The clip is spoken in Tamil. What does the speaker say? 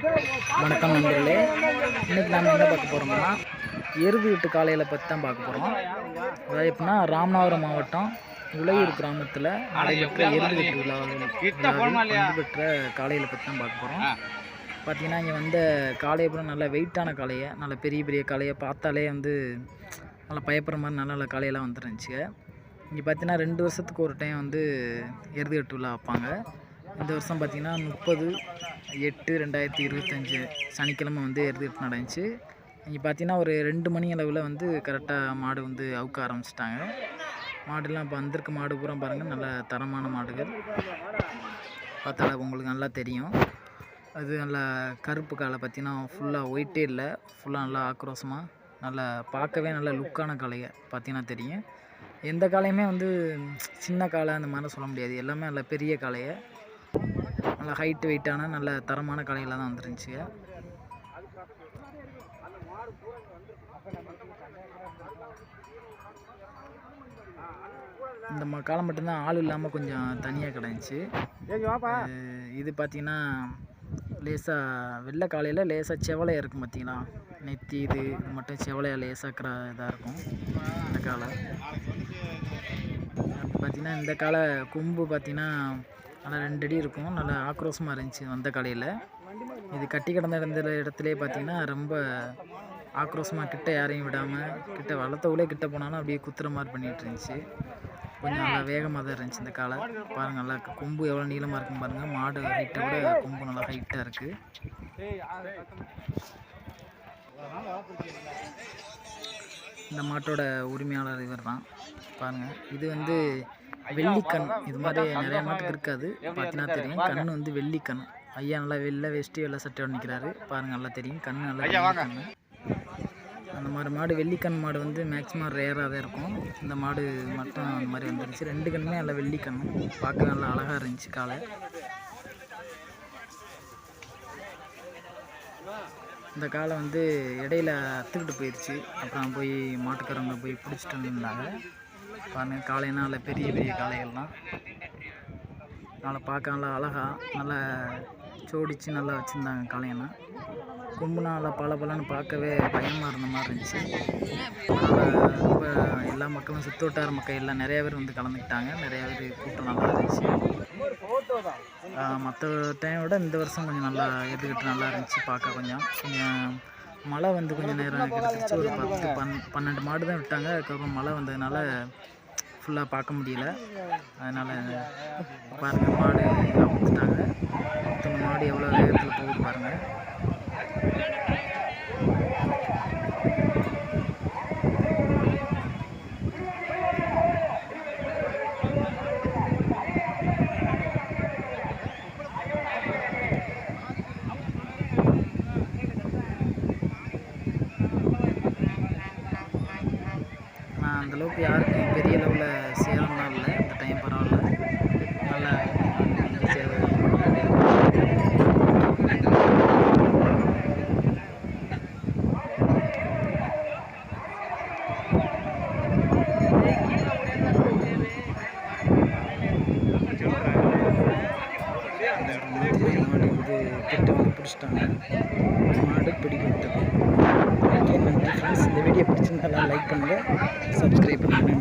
வணக்கம் நண்பர்களே, இன்றைக்கி நாம் என்ன பார்க்க போகிறோம்னா எருது விட்டு காளைகளை பற்றி தான் பார்க்க போகிறோம். அதாவது எப்படின்னா ராமநாதபுரம் மாவட்டம் உளையூர் கிராமத்தில் நடைபெற்ற எருது வெட்டு விழாவில் பெற்ற காளைகளை பற்றி தான் பார்க்க போகிறோம். பார்த்திங்கன்னா இங்கே வந்த காளையை அப்புறம் நல்ல வெயிட்டான காளையை, நல்ல பெரிய பெரிய காளையை பார்த்தாலே நல்லா பயப்படுற மாதிரி நல்ல நல்ல காளையெல்லாம் வந்துருந்துச்சுங்க. இங்கே பார்த்தீங்கன்னா 2 வருஷத்துக்கு ஒரு டைம் எருது வெட்டு விழா வைப்பாங்க. இந்த வருஷம் பார்த்திங்கன்னா 30/8/2025 சனிக்கிழமை எருது வெட்டு நடந்துச்சு. இங்கே பார்த்தீங்கன்னா ஒரு 2 மணி அளவில் கரெக்டாக மாடு அவுக்க ஆரம்பிச்சிட்டாங்க. மாடுலாம் இப்போ வந்திருக்க மாடு பூரா பாருங்கள், நல்ல தரமான மாடுகள். பார்த்தால உங்களுக்கு நல்லா தெரியும். அது நல்லா கருப்பு காலை பார்த்திங்கன்னா ஃபுல்லாக ஒயிட்டே இல்லை, ஃபுல்லாக நல்லா ஆக்ரோஷமாக நல்லா பார்க்கவே நல்ல லுக்கான காளையை பார்த்திங்கன்னா தெரியும். எந்த காளையுமே சின்ன காளை அந்த மாதிரிலாம் சொல்ல முடியாது. எல்லாமே நல்ல பெரிய காளையை, நல்லா ஹைட் வெயிட்டான நல்ல தரமான காளைகளாக தான் வந்துருந்துச்சுங்க. இந்த காலம் மட்டும்தான் ஆள் இல்லாமல் கொஞ்சம் தனியாக கிடந்துச்சு. இது பார்த்திங்கன்னா லேசாக வெள்ளை காலையில் லேசாக செவலையாக இருக்கும் பார்த்திங்களா, நெத்தி இது மட்டும் செவலையாக லேசாக்கிற இதாக இருக்கும் இந்த காலை. பார்த்திங்கன்னா இந்த காலை கொம்பு பார்த்திங்கன்னா நல்லா 2 அடி இருக்கும், நல்லா ஆக்ரோஷமாக இருந்துச்சு வந்த காலையில். இது கட்டி கிடந்த இடத்துலே பார்த்திங்கன்னா ரொம்ப ஆக்ரோஷமாக கிட்ட யாரையும் விடாமல் கிட்ட வளர்த்தவுலே கிட்ட போனாலும் அப்படியே குத்துற மாதிரி பண்ணிகிட்டு இருந்துச்சு. கொஞ்சம் நல்லா வேகமாக தான் இருந்துச்சு இந்த காலை. பாருங்கள், நல்லா கொம்பு எவ்வளோ நீளமாக இருக்குன்னு பாருங்கள். மாடு ஹைட்டை விட கொம்பு நல்லா ஹைட்டாக இருக்குது. இந்த மாட்டோட உரிமையாளர் இவர் தான் பாருங்கள். இது வெள்ளிக்கண். இது மாதிரி நிறைய மாட்டுக்கு இருக்காது, பார்த்தீங்கன்னா தெரியும். கண் வெள்ளிக்கண். ஐயா நல்லா வெள்ளை வேஷ்டி வெள்ளை சட்டை நிற்கிறாரு பாருங்கள், நல்லா தெரியும். கண் நல்லா கண். அந்த மாதிரி மாடு வெள்ளிக்கண் மாடு மேக்ஸிமம் ரேராக தான் இருக்கும். இந்த மாடு மட்டும் அந்த மாதிரி வந்துருந்துச்சு. 2 கண்ணுமே நல்லா வெள்ளிக்கண், பார்க்க நல்லா அழகாக இருந்துச்சு காலை. இந்த காலை இடையில அத்துக்கிட்டு போயிடுச்சு. அப்புறம் போய் மாட்டுக்காரங்க போய் பிடிச்சிட்டு வந்துருந்தாங்க பாருங்கள். காளைனா நல்ல பெரிய பெரிய காளைகள்லாம் நல்லா பார்க்க நல்லா அழகாக நல்லா சோடிச்சு நல்லா வச்சுருந்தாங்க காளையெல்லாம். கொம்புனா நல்லா பலன்னு பார்க்கவே பயமாக இருந்த மாதிரி இருந்துச்சு. ரொம்ப எல்லா மக்களும் சுத்தோட்டார மக்கள் எல்லாம் நிறையா பேர் கலந்துக்கிட்டாங்க. நிறையா பேர் கூட்டம் நல்லா இருந்துச்சு. மற்ற டைம் விட இந்த வருஷம் கொஞ்சம் நல்லா எதுக்கிட்டு நல்லா இருந்துச்சு பார்க்க. கொஞ்சம் மழை கொஞ்சம் நேரம் கிடச்சிருச்சு. ஒரு 10-12 மாடு தான் விட்டாங்க. அதுக்கப்புறம் மழை வந்ததுனால ஃபுல்லாக பார்க்க முடியல. அதனால் பாருங்கள், மாடு அவுத்துட்டாங்க. மொத்தம் மாடு எவ்வளோ வேகத்தில் போகுது பாருங்கள். அந்தளவுக்கு யாருக்கும் பெரிய லெவலில் சேரம்லாம் இல்லை இந்த டைம், பரவாயில்ல. நல்லா மாடு கிட்ட பிடிச்சிட்டாங்க. மாடு பிடிக்கிட்டது. ஓகே, நன்றி ஃப்ரெண்ட்ஸ். இந்த வீடியோ பிடிச்சிருந்தாலும் லைக் பண்ணுங்கள், சப்ஸ்கிரைப் பண்ணுங்கள்.